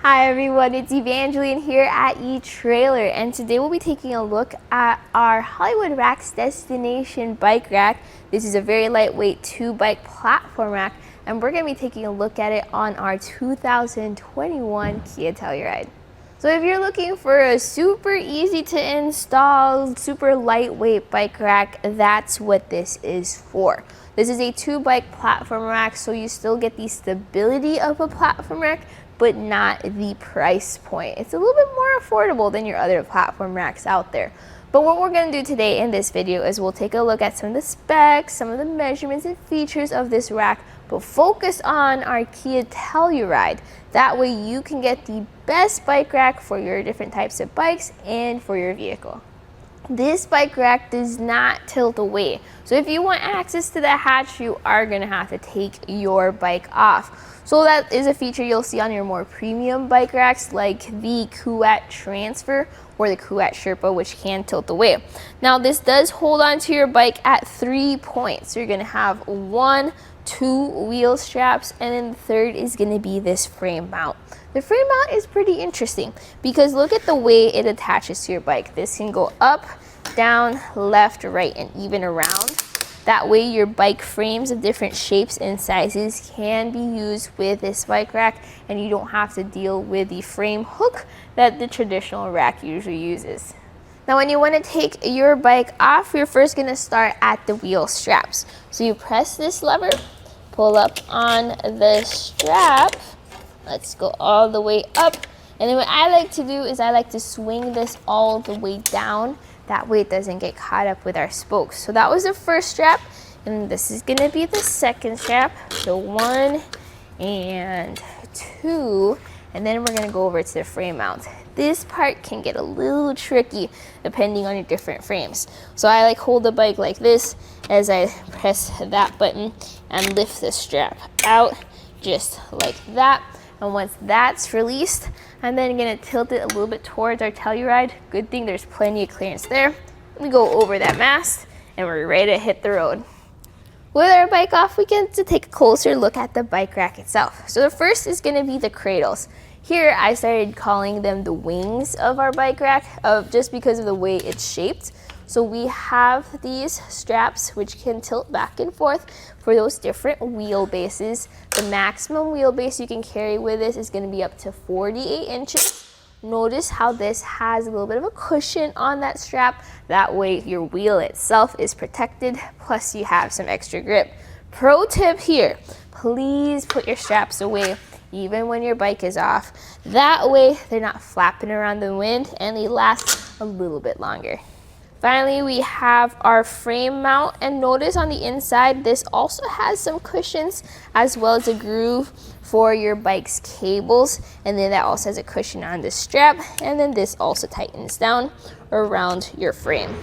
Hi everyone, it's Evangeline here at etrailer, and today we'll be taking a look at our Hollywood Racks Destination Bike Rack. This is a very lightweight 2-bike platform rack, and we're going to be taking a look at it on our 2021 Kia Telluride. So if you're looking for a super easy to install, super lightweight bike rack, that's what this is for. This is a 2-bike platform rack, so you still get the stability of a platform rack, but not the price point. It's a little bit more affordable than your other platform racks out there. But what we're gonna do today in this video is we'll take a look at some of the specs, some of the measurements and features of this rack, but focus on our Kia Telluride. That way you can get the best bike rack for your different types of bikes and for your vehicle. This bike rack does not tilt away. So if you want access to the hatch, you are gonna have to take your bike off. So that is a feature you'll see on your more premium bike racks like the Kia Transfer or the Kia Sherpa, which can tilt away. Now this does hold onto your bike at 3 points. So you're gonna have 1, 2 wheel straps, and then the third is gonna be this frame mount. The frame mount is pretty interesting because look at the way it attaches to your bike. This can go up, down, left, right, and even around. That way your bike frames of different shapes and sizes can be used with this bike rack, and you don't have to deal with the frame hook that the traditional rack usually uses. Now when you want to take your bike off, you're first going to start at the wheel straps. So you press this lever, pull up on the strap. Let's go all the way up. And then what I like to do is I like to swing this all the way down. That way it doesn't get caught up with our spokes. So that was the first strap, and this is gonna be the second strap. So 1 and 2, and then we're gonna go over to the frame mount. This part can get a little tricky depending on your different frames. So I like hold the bike like this as I press that button and lift the strap out just like that. And once that's released, I'm then gonna tilt it a little bit towards our Telluride. Good thing there's plenty of clearance there. We go over that mast and we're ready to hit the road. With our bike off, we get to take a closer look at the bike rack itself. So the first is gonna be the cradles. Here, I started calling them the wings of our bike rack, just because of the way it's shaped. So we have these straps which can tilt back and forth for those different wheelbases. The maximum wheelbase you can carry with this is going to be up to 48 inches. Notice how this has a little bit of a cushion on that strap. That way your wheel itself is protected, plus you have some extra grip. Pro tip here, please put your straps away even when your bike is off. That way they're not flapping around the wind and they last a little bit longer. Finally, we have our frame mount, and notice on the inside, this also has some cushions as well as a groove for your bike's cables, and then that also has a cushion on the strap, and then this also tightens down around your frame.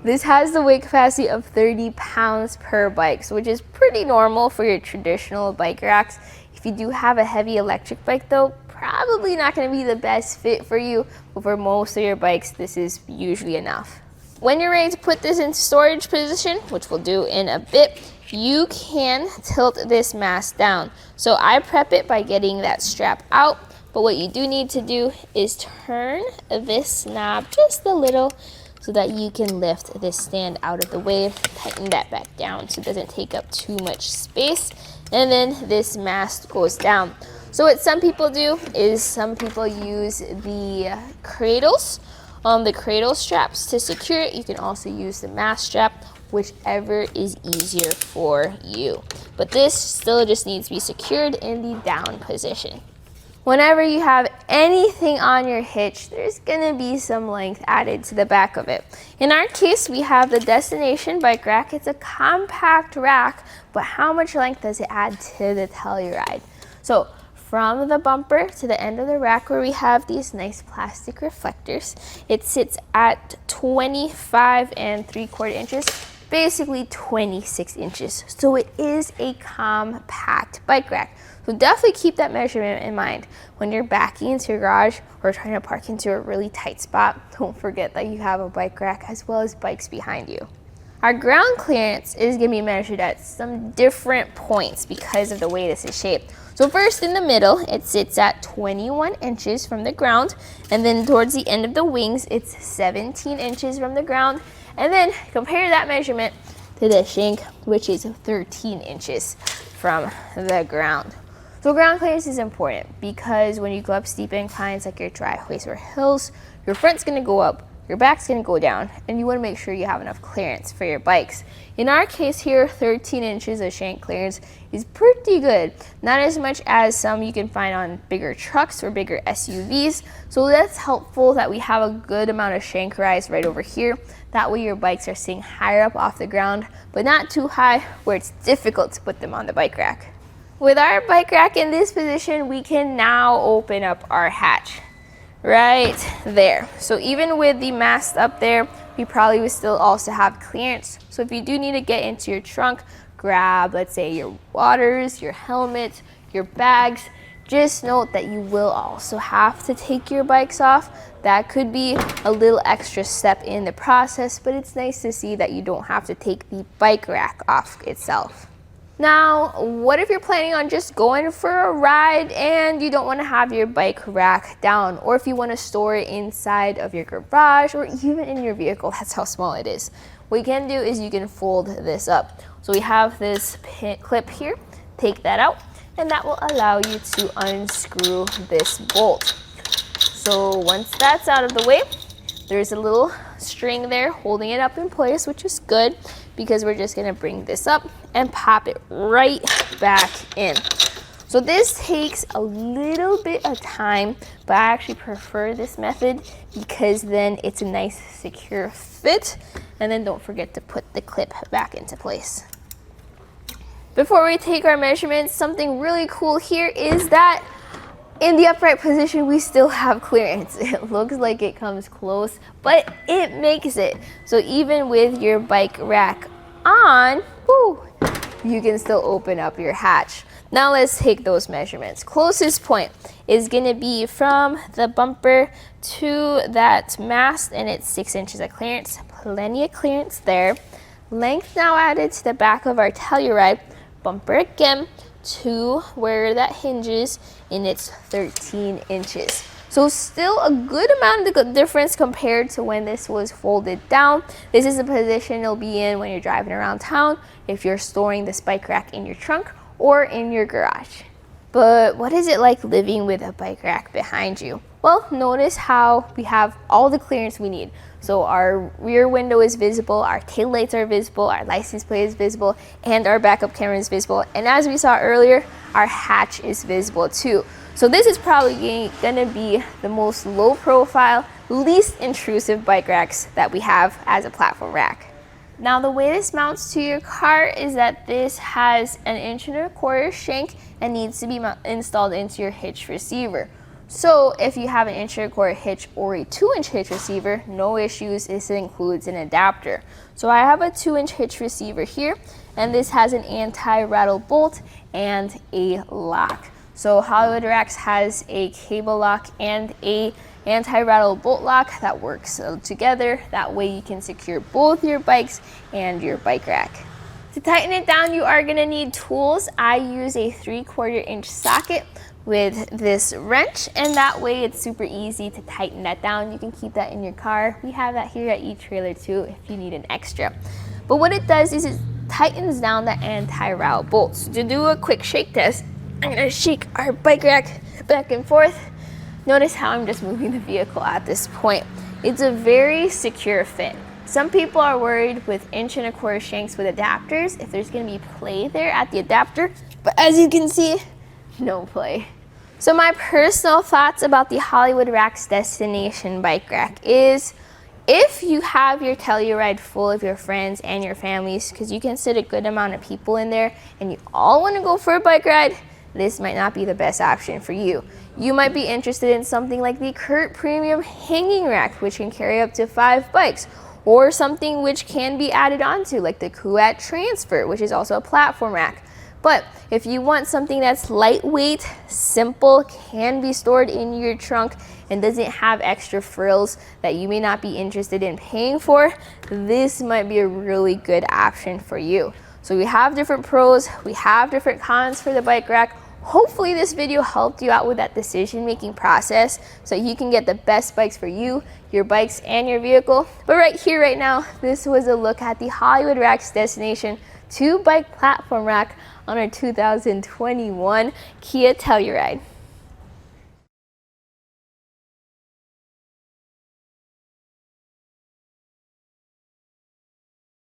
This has the weight capacity of 30 pounds per bike, so which is pretty normal for your traditional bike racks. If you do have a heavy electric bike though, probably not going to be the best fit for you, but for most of your bikes, this is usually enough. When you're ready to put this in storage position, which we'll do in a bit, you can tilt this mast down. So I prep it by getting that strap out, but what you do need to do is turn this knob just a little so that you can lift this stand out of the way, tighten that back down so it doesn't take up too much space, and then this mast goes down. So what some people do is some people use the cradles, the cradle straps to secure it. You can also use the mast strap, whichever is easier for you. But this still just needs to be secured in the down position. Whenever you have anything on your hitch, there's gonna be some length added to the back of it. In our case, we have the Destination Bike Rack. It's a compact rack, but how much length does it add to the Telluride? So from the bumper to the end of the rack where we have these nice plastic reflectors, it sits at 25 3/4 inches, basically 26 inches. So it is a compact bike rack. So definitely keep that measurement in mind when you're backing into your garage or trying to park into a really tight spot. Don't forget that you have a bike rack as well as bikes behind you. Our ground clearance is going to be measured at some different points because of the way this is shaped. So first in the middle, it sits at 21 inches from the ground, and then towards the end of the wings, it's 17 inches from the ground, and then compare that measurement to the shank, which is 13 inches from the ground. So ground clearance is important because when you go up steep inclines like your driveways or hills, your front's gonna go up, your back's gonna go down, and you wanna make sure you have enough clearance for your bikes. In our case here, 13 inches of shank clearance is pretty good. Not as much as some you can find on bigger trucks or bigger SUVs. So that's helpful that we have a good amount of shank rise right over here. That way your bikes are staying higher up off the ground, but not too high where it's difficult to put them on the bike rack. With our bike rack in this position, we can now open up our hatch right there. So even with the mast up there, we probably would still also have clearance. So if you do need to get into your trunk, grab, let's say, your waters, your helmet, your bags, just note that you will also have to take your bikes off. That could be a little extra step in the process, but it's nice to see that you don't have to take the bike rack off itself. Now, what if you're planning on just going for a ride and you don't want to have your bike rack down, or if you want to store it inside of your garage or even in your vehicle? That's how small it is. What you can do is you can fold this up. So we have this clip here, take that out, and that will allow you to unscrew this bolt. So once that's out of the way, there's a little string there holding it up in place, which is good because we're just gonna bring this up and pop it right back in. So this takes a little bit of time, but I actually prefer this method because then it's a nice secure fit, and then don't forget to put the clip back into place. Before we take our measurements, something really cool here is that in the upright position, we still have clearance. It looks like it comes close, but it makes it. So even with your bike rack on, you can still open up your hatch. Now let's take those measurements. Closest point is gonna be from the bumper to that mast, and it's 6 inches of clearance. Plenty of clearance there. Length now added to the back of our Telluride. Bumper again to where that hinges, and it's 13 inches. So still a good amount of difference compared to when this was folded down. This is the position it'll be in when you're driving around town, if you're storing this bike rack in your trunk or in your garage. But what is it like living with a bike rack behind you? Well, notice how we have all the clearance we need. So our rear window is visible, our tail lights are visible, our license plate is visible, and our backup camera is visible. And as we saw earlier, our hatch is visible too. So this is probably gonna be the most low profile, least intrusive bike racks that we have as a platform rack. Now the way this mounts to your car is that this has an 1.25 inch shank and needs to be installed into your hitch receiver. So if you have an 1.25 inch hitch or a 2-inch hitch receiver, no issues. This includes an adapter. So I have a 2-inch hitch receiver here, and this has an anti-rattle bolt and a lock. So Hollywood Racks has a cable lock and a anti-rattle bolt lock that works together. That way you can secure both your bikes and your bike rack. To tighten it down, you are gonna need tools. I use a 3/4 inch socket with this wrench, and that way it's super easy to tighten that down. You can keep that in your car. We have that here at eTrailer too if you need an extra. But what it does is it tightens down the anti-rattle bolts. So to do a quick shake test, I'm gonna shake our bike rack back and forth. Notice how I'm just moving the vehicle at this point. It's a very secure fit. Some people are worried with 1.25 inch shanks with adapters if there's gonna be play there at the adapter, but as you can see, no play. So my personal thoughts about the Hollywood Racks Destination Bike Rack is if you have your Telluride full of your friends and your families, because you can sit a good amount of people in there and you all want to go for a bike ride, this might not be the best option for you. You might be interested in something like the Kurt Premium Hanging Rack, which can carry up to 5 bikes, or something which can be added onto, like the Kia Transfer, which is also a platform rack. But if you want something that's lightweight, simple, can be stored in your trunk, and doesn't have extra frills that you may not be interested in paying for, this might be a really good option for you. So we have different pros, we have different cons for the bike rack. Hopefully this video helped you out with that decision-making process so you can get the best bikes for you, your bikes, and your vehicle. But right here, right now, this was a look at the Hollywood Rack's Destination 2 bike platform rack on our 2021 Kia Telluride.